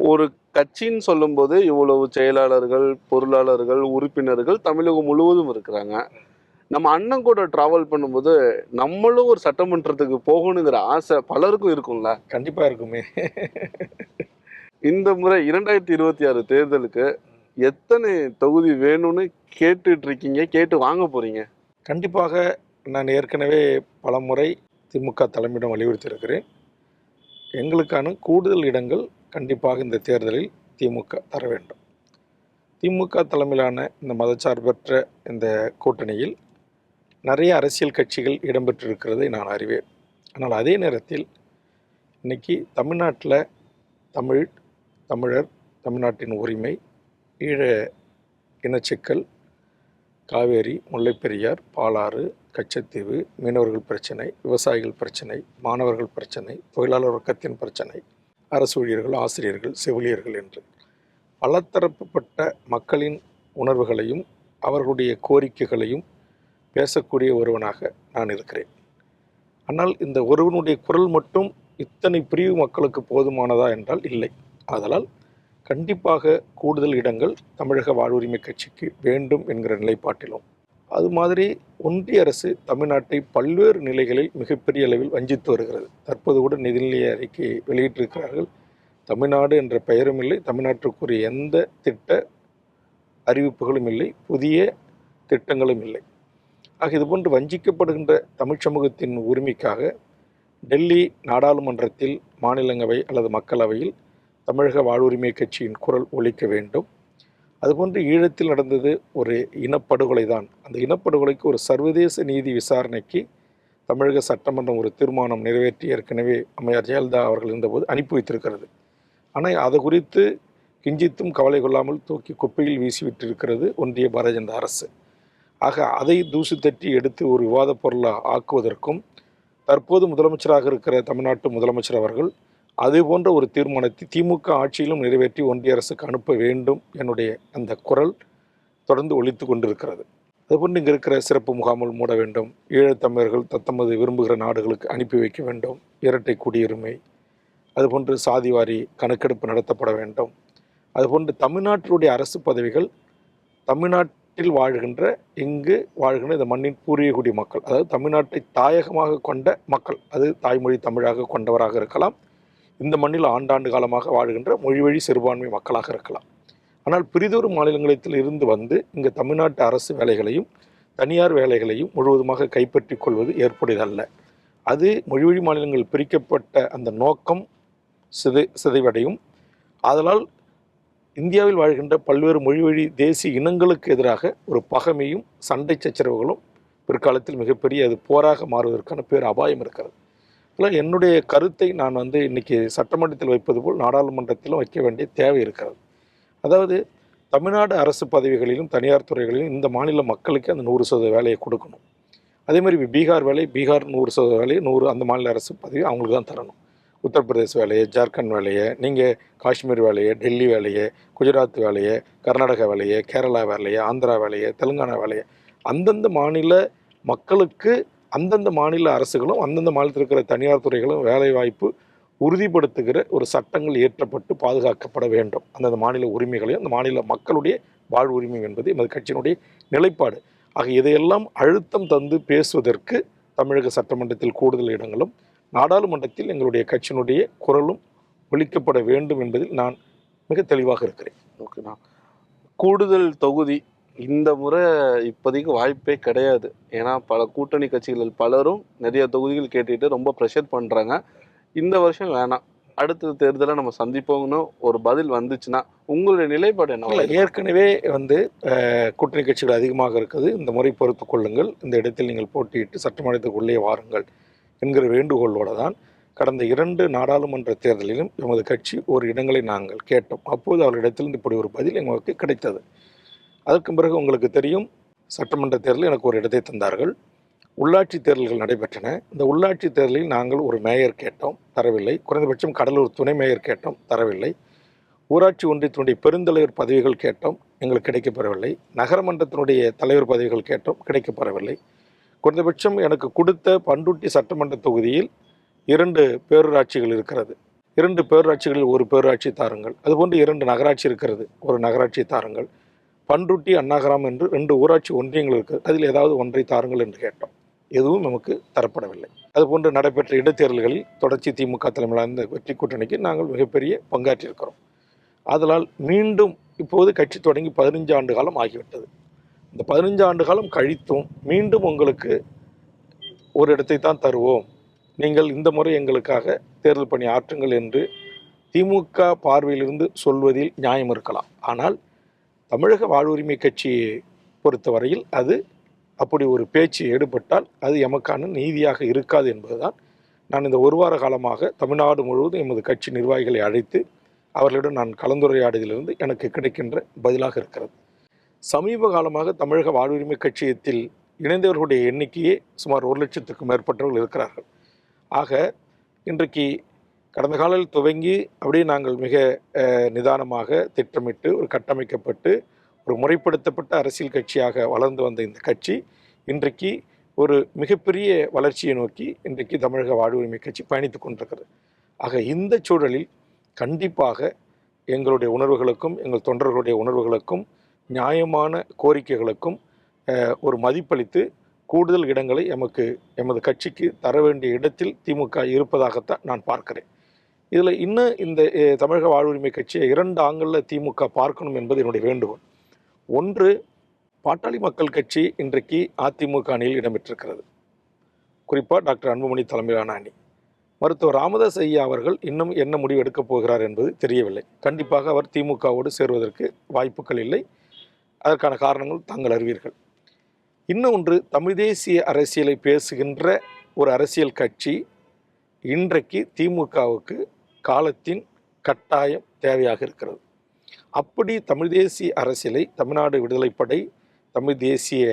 ஒரு கட்சின்னு சொல்லும்போது இவ்வளவு செயலாளர்கள், பொருளாளர்கள், உறுப்பினர்கள் தமிழகம் முழுவதும் இருக்கிறாங்க. நம்ம அண்ணன் கூட டிராவல் பண்ணும்போது, நம்மளும் ஒரு சட்டமன்றத்துக்கு போகணுங்கிற ஆசை பலருக்கும் இருக்கும்ல? கண்டிப்பா இருக்குமே. இந்த முறை 2026 தேர்தலுக்கு எத்தனை தொகுதி வேணும்னு கேட்டுட்டு இருக்கீங்க? கேட்டு வாங்க போறீங்க? கண்டிப்பாக நான் ஏற்கனவே பலமுறை திமுக தலைமையிடம் வலியுறுத்தியிருக்கிறேன். எங்களுக்கான கூடுதல் இடங்கள் கண்டிப்பாக இந்த தேர்தலில் திமுக தர வேண்டும். திமுக தலைமையிலான இந்த மதச்சார்பற்ற இந்த கூட்டணியில் நிறைய அரசியல் கட்சிகள் இடம்பெற்றிருக்கிறதை நான் அறிவேன். ஆனால் அதே நேரத்தில் இன்னைக்கு தமிழ்நாட்டில் தமிழர், தமிழ்நாட்டின் உரிமை, ஈழ இனச்சிக்கல், காவேரி, முல்லைப்பெரியார், பாலாறு, கச்சத்தீவு, மீனவர்கள் பிரச்சனை, விவசாயிகள் பிரச்சனை, மாணவர்கள் பிரச்சனை, தொழிலாளர் வர்க்கத்தின் பிரச்சனை, அரசு ஊழியர்கள், ஆசிரியர்கள், செவிலியர்கள் என்று பலதரப்பட்ட மக்களின் உணர்வுகளையும் அவர்களுடைய கோரிக்கைகளையும் பேசக்கூடிய ஒருவனாக நான் இருக்கிறேன். ஆனால் இந்த ஒருவனுடைய குரல் மட்டும் இத்தனை பிரிவு மக்களுக்கு போதுமானதா என்றால் இல்லை. ஆதலால் கண்டிப்பாக கூடுதல் இடங்கள் தமிழக வாழ்வுரிமை கட்சிக்கு வேண்டும் என்கிற நிலைப்பாட்டிலும், அது மாதிரி ஒன்றிய அரசு தமிழ்நாட்டை பல்வேறு நிலைகளில் மிகப்பெரிய அளவில் வஞ்சித்து வருகிறது. தற்போது கூட நிதிநிலை அறிக்கை வெளியிட்டிருக்கிறார்கள். தமிழ்நாடு என்ற பெயரும் இல்லை, தமிழ்நாட்டுக்குரிய எந்த திட்ட அறிவிப்புகளும் இல்லை, புதிய திட்டங்களும் இல்லை. ஆக இதுபோன்று வஞ்சிக்கப்படுகின்ற தமிழ் சமூகத்தின் உரிமைக்காக டெல்லி நாடாளுமன்றத்தில், மாநிலங்களவை அல்லது மக்களவையில் தமிழக வாழ்வுரிமை கட்சியின் குரல் ஒலிக்க வேண்டும். அதுபோன்று ஈழத்தில் நடந்தது ஒரு இனப்படுகொலை தான். அந்த இனப்படுகொலைக்கு ஒரு சர்வதேச நீதி விசாரணைக்கு தமிழக சட்டமன்றம் ஒரு தீர்மானம் நிறைவேற்றி ஏற்கனவே அம்மையார் ஜெயலலிதா அவர்கள் இருந்தபோது அனுப்பி வைத்திருக்கிறது. ஆனால் அது குறித்து கிஞ்சித்தும் கவலை கொள்ளாமல் தூக்கி குப்பையில் வீசிவிட்டிருக்கிறது ஒன்றிய பாரதிய ஜனதா அரசு. ஆக அதை தூசு தட்டி எடுத்து ஒரு விவாத பொருளாக ஆக்குவதற்கும், தற்போது முதலமைச்சராக இருக்கிற தமிழ்நாட்டு முதலமைச்சர் அவர்கள் அதே போன்ற ஒரு தீர்மானத்தை திமுக ஆட்சியிலும் நிறைவேற்றி ஒன்றிய அரசுக்கு அனுப்ப வேண்டும் என்னுடைய அந்த குரல் தொடர்ந்து ஒலித்து கொண்டிருக்கிறது. அதுபோன்று இங்கே இருக்கிற சிறப்பு முகாம்கள் மூட வேண்டும், ஈழத்தமிழர்கள் தத்தமது விரும்புகிற நாடுகளுக்கு அனுப்பி வைக்க வேண்டும், இரட்டை குடியுரிமை, அதுபோன்று சாதிவாரி கணக்கெடுப்பு நடத்தப்பட வேண்டும். அதுபோன்று தமிழ்நாட்டினுடைய அரசு பதவிகள் தமிழ்நாட்டில் வாழ்கின்ற, இங்கு வாழ்கின்ற இந்த மண்ணின் பூர்வீகுடி மக்கள், அதாவது தமிழ்நாட்டை தாயகமாக கொண்ட மக்கள், அது தாய்மொழி தமிழாக கொண்டவராக இருக்கலாம், இந்த மண்ணில் ஆண்டாண்டு காலமாக வாழ்கின்ற மொழிவழி சிறுபான்மை மக்களாக இருக்கலாம். ஆனால் பிரிதொரு மாநிலங்களில் இருந்து வந்து இங்கு தமிழ்நாட்டு அரசு வேலைகளையும் தனியார் வேலைகளையும் முழுவதுமாக கைப்பற்றி கொள்வது ஏற்புடையதல்ல. அது மொழிவழி மாநிலங்கள் பிரிக்கப்பட்ட அந்த நோக்கம் சிதைவடையும். ஆதலால் இந்தியாவில் வாழ்கின்ற பல்வேறு மொழிவழி தேசிய இனங்களுக்கு எதிராக ஒரு பகைமையும் சண்டை சச்சரவுகளும் பிற்காலத்தில் மிகப்பெரிய அது போராக மாறுவதற்கான பேர் அபாயம் இருக்கிறது. அதில் என்னுடைய கருத்தை நான் இன்றைக்கி சட்டமன்றத்தில் வைப்பது போல் நாடாளுமன்றத்திலும் வைக்க வேண்டிய தேவை இருக்கிறது. அதாவது தமிழ்நாடு அரசு பதவிகளிலும் தனியார் துறைகளிலும் இந்த மாநில மக்களுக்கு அந்த 100% வேலையை கொடுக்கணும். அதே மாதிரி பீகார் வேலை, பீகார் 100% வேலையை 100 அந்த மாநில அரசு பதவி அவங்களுக்கு தான் தரணும். உத்தரப்பிரதேச வேலையை, ஜார்க்கண்ட் வேலையை, நீங்கள் காஷ்மீர் வேலையை, டெல்லி வேலையை, குஜராத் வேலையை, கர்நாடகா வேலையை, கேரளா வேலையை, ஆந்திரா வேலையை, தெலுங்கானா வேலையை அந்தந்த மாநில மக்களுக்கு அந்தந்த மாநில அரசுகளும் அந்தந்த மாநிலத்தில் இருக்கிற தனியார் துறைகளும் வேலைவாய்ப்பு உறுதிப்படுத்துகிற ஒரு சட்டங்கள் இயற்றப்பட்டு பாதுகாக்கப்பட வேண்டும். அந்தந்த மாநில உரிமைகளையும் அந்த மாநில மக்களுடைய வாழ்வு உரிமை என்பது எமது கட்சியினுடைய நிலைப்பாடு. ஆக இதையெல்லாம் அழுத்தம் தந்து பேசுவதற்கு தமிழக சட்டமன்றத்தில் கூடுதல் இடங்களும், நாடாளுமன்றத்தில் எங்களுடைய கட்சியினுடைய குரலும் ஒலிக்கப்பட வேண்டும் என்பதில் நான் மிக தெளிவாக இருக்கிறேன். ஓகேண்ணா. கூடுதல் தொகுதி இந்த முறை இப்போதைக்கு வாய்ப்பே கிடையாது. ஏன்னா பல கூட்டணி கட்சிகள் பலரும் நிறைய தொகுதிகள் கேட்டுட்டு ரொம்ப ப்ரெஷர் பண்ணுறாங்க. இந்த வருஷம் வேணாம், அடுத்த தேர்தலை நம்ம சந்திப்போங்கன்னு ஒரு பதில் வந்துச்சுன்னா உங்களுடைய நிலைப்பாடு என்ன? ஏற்கனவே கூட்டணி கட்சிகள் அதிகமாக இருக்குது, இந்த முறை பொறுத்து கொள்ளுங்கள், இந்த இடத்தில் நீங்கள் போட்டியிட்டு சட்டமன்றத்துக்குள்ளே வாருங்கள் என்கிற வேண்டுகோளோடு தான் கடந்த 2 நாடாளுமன்ற தேர்தலிலும் எமது கட்சி ஒரு இடங்களை நாங்கள் கேட்டோம். அப்போது அவர்களிடத்திலிருந்து இப்படி ஒரு பதில் எங்களுக்கு கிடைத்தது. அதற்கு பிறகு உங்களுக்கு தெரியும், சட்டமன்ற தேர்தலில் எனக்கு ஒரு இடத்தை தந்தார்கள். உள்ளாட்சி தேர்தல்கள் நடைபெற்றன. இந்த உள்ளாட்சி தேர்தலில் நாங்கள் ஒரு மேயர் கேட்டோம், தரவில்லை. குறைந்தபட்சம் கடலூர் துணை மேயர் கேட்டோம், தரவில்லை. ஊராட்சி ஒன்றியத்தினுடைய பெருந்தலைவர் பதவிகள் கேட்டோம், எங்களுக்கு கிடைக்கப்பெறவில்லை. நகரமன்றத்தினுடைய தலைவர் பதவிகள் கேட்டோம், கிடைக்கப்பெறவில்லை. குறைந்தபட்சம் எனக்கு கொடுத்த பண்ருட்டி சட்டமன்ற தொகுதியில் 2 பேரூராட்சிகள் இருக்கிறது. 2 பேரூராட்சிகளில் ஒரு பேரூராட்சி தாருங்கள், அதுபோன்று 2 நகராட்சி இருக்கிறது, ஒரு நகராட்சி தாருங்கள், பண்ருட்டி அன்னாகராம் என்று 2 ஊராட்சி ஒன்றியங்கள் இருக்குது, அதில் ஏதாவது ஒன்றை தாருங்கள் என்று கேட்டோம். எதுவும் நமக்கு தரப்படவில்லை. அதுபோன்று நடைபெற்ற இடைத்தேர்தல்களில் தொடர்ச்சி திமுக தலைமையிலான இந்த வெற்றி கூட்டணிக்கு நாங்கள் மிகப்பெரிய பங்காற்றியிருக்கிறோம். ஆதலால் மீண்டும் இப்போது கட்சி தொடங்கி 15 ஆண்டு காலம் ஆகிவிட்டது. இந்த 15 ஆண்டு காலம் கழித்தும் மீண்டும் உங்களுக்கு ஒரு இடத்தை தான் தருவோம், நீங்கள் இந்த முறை எங்களுக்காக தேர்தல் பணி ஆற்றுங்கள் என்று திமுக பார்வையிலிருந்து சொல்வதில் நியாயம் இருக்கலாம். ஆனால் தமிழக வாழ்வுரிமை கட்சியை பொறுத்தவரையில் அது அப்படி ஒரு பேச்சு எடுபட்டால் அது எமக்கான நீதியாக இருக்காது என்பதுதான் நான் இந்த ஒரு வார காலமாக தமிழ்நாடு முழுவதும் எமது கட்சி நிர்வாகிகளை அழைத்து அவர்களிடம் நான் கலந்துரையாடியதிலிருந்து எனக்கு கிடைக்கின்ற பதிலாக இருக்கிறது. சமீப காலமாக தமிழக வாழ்வுரிமை கட்சியத்தில் இணைந்தவர்களுடைய எண்ணிக்கையே சுமார் 1 லட்சத்துக்கும் மேற்பட்டவர்கள் இருக்கிறார்கள். ஆக இன்றைக்கு கடந்த காலையில் துவங்கி அப்படியே நாங்கள் மிக நிதானமாக திட்டமிட்டு ஒரு கட்டமைக்கப்பட்டு ஒரு முறைப்படுத்தப்பட்ட அரசியல் கட்சியாக வளர்ந்து வந்த இந்த கட்சி இன்றைக்கு ஒரு மிகப்பெரிய வளர்ச்சியை நோக்கி இன்றைக்கு தமிழக வாழ்வுரிமை கட்சி பயணித்து கொண்டிருக்கிறது. ஆக இந்த சூழலில் கண்டிப்பாக எங்களுடைய உணர்வுகளுக்கும் எங்கள் தொண்டர்களுடைய உணர்வுகளுக்கும் நியாயமான கோரிக்கைகளுக்கும் ஒரு மதிப்பளித்து கூடுதல் இடங்களை எமது கட்சிக்கு தர வேண்டிய இடத்தில் திமுக இருப்பதாகத்தான் நான் பார்க்கிறேன். இதில் இன்னும் இந்த தமிழக வாழ்வுரிமை கட்சியை 2 ஆங்கிளில் திமுக பார்க்கணும் என்பது என்னுடைய வேண்டுகோள். ஒன்று, பாட்டாளி மக்கள் கட்சி இன்றைக்கு அதிமுக அணியில் இடம்பெற்றிருக்கிறது. குறிப்பாக டாக்டர் அன்புமணி தலைமையிலான அணி. மருத்துவர் ராமதாஸ் ஐயா அவர்கள் இன்னும் என்ன முடிவு எடுக்கப் போகிறார் என்பது தெரியவில்லை. கண்டிப்பாக அவர் திமுகவோடு சேருவதற்கு வாய்ப்புகள் இல்லை. அதற்கான காரணங்கள் தாங்கள் அறிவீர்கள். இன்னொன்று, தமிழ் தேசிய அரசியலை பேசுகின்ற ஒரு அரசியல் கட்சி இன்றைக்கு திமுகவுக்கு காலத்தின் கட்டாயம் தேவையாக இருக்கிறது. அப்படி தமிழ் தேசிய அரசியலை தமிழ்நாடு விடுதலைப்படை தமிழ் தேசிய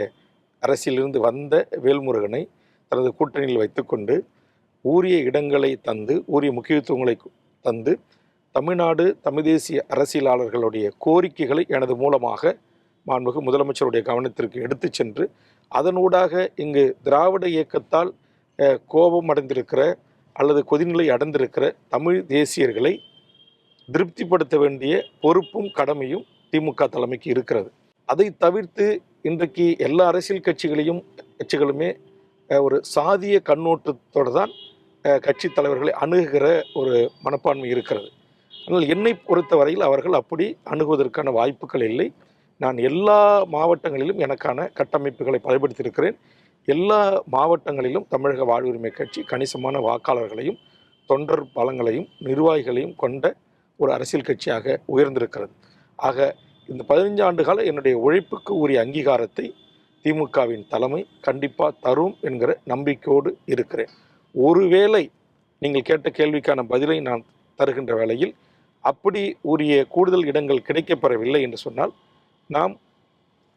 அரசியலிருந்து வந்த வேல்முருகனை தனது கூட்டணியில் வைத்துக்கொண்டு உரிய இடங்களை தந்து உரிய முக்கியத்துவங்களை தந்து தமிழ்நாடு தமிழ் தேசிய அரசியலாளர்களுடைய கோரிக்கைகளை எனது மூலமாக மாண்புமிகு முதலமைச்சருடைய கவனத்திற்கு எடுத்து சென்று அதனூடாக இங்கு திராவிட இயக்கத்தால் கோபம் அடைந்திருக்கிற அல்லது கொதிநிலை அடைந்திருக்கிற தமிழ் தேசியர்களை திருப்திப்படுத்த வேண்டிய பொறுப்பும் கடமையும் திமுக தலைமைக்கு இருக்கிறது. அதை தவிர்த்து இன்றைக்கு எல்லா அரசியல் கட்சிகளுமே ஒரு சாதிய கண்ணோட்டத்தோடு தான் கட்சி தலைவர்களை அணுகுகிற ஒரு மனப்பான்மை இருக்கிறது. ஆனால் என்னை பொறுத்தவரையில் அவர்கள் அப்படி அணுகுவதற்கான வாய்ப்புகள் இல்லை. நான் எல்லா மாவட்டங்களிலும் எனக்கான கட்டமைப்புகளை பயன்படுத்தியிருக்கிறேன். எல்லா மாவட்டங்களிலும் தமிழக வாழ்வுரிமை கட்சி கணிசமான வாக்காளர்களையும் தொண்டர் பலங்களையும் நிர்வாகிகளையும் கொண்ட ஒரு அரசியல் கட்சியாக உயர்ந்திருக்கிறது. ஆக இந்த 15 ஆண்டு கால என்னுடைய உழைப்புக்கு உரிய அங்கீகாரத்தை திமுகவின் தலைமை கண்டிப்பாக தரும் என்கிற நம்பிக்கையோடு இருக்கிறேன். ஒருவேளை நீங்கள் கேட்ட கேள்விக்கான பதிலை நான் தருகின்ற வேளையில் அப்படி உரிய கூடுதல் இடங்கள் கிடைக்கப்பெறவில்லை என்று சொன்னால் நாம்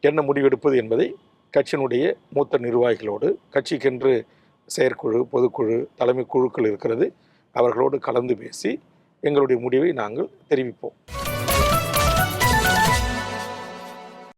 என்ன முடிவெடுப்பது என்பதை கட்சியினுடைய மூத்த நிர்வாகிகளோடு, கட்சிக்கென்று செயற்குழு, பொதுக்குழு, தலைமை குழுக்கள் இருக்கிறது, அவர்களோடு கலந்து பேசி எங்களுடைய முடிவை நாங்கள் தெரிவிப்போம்.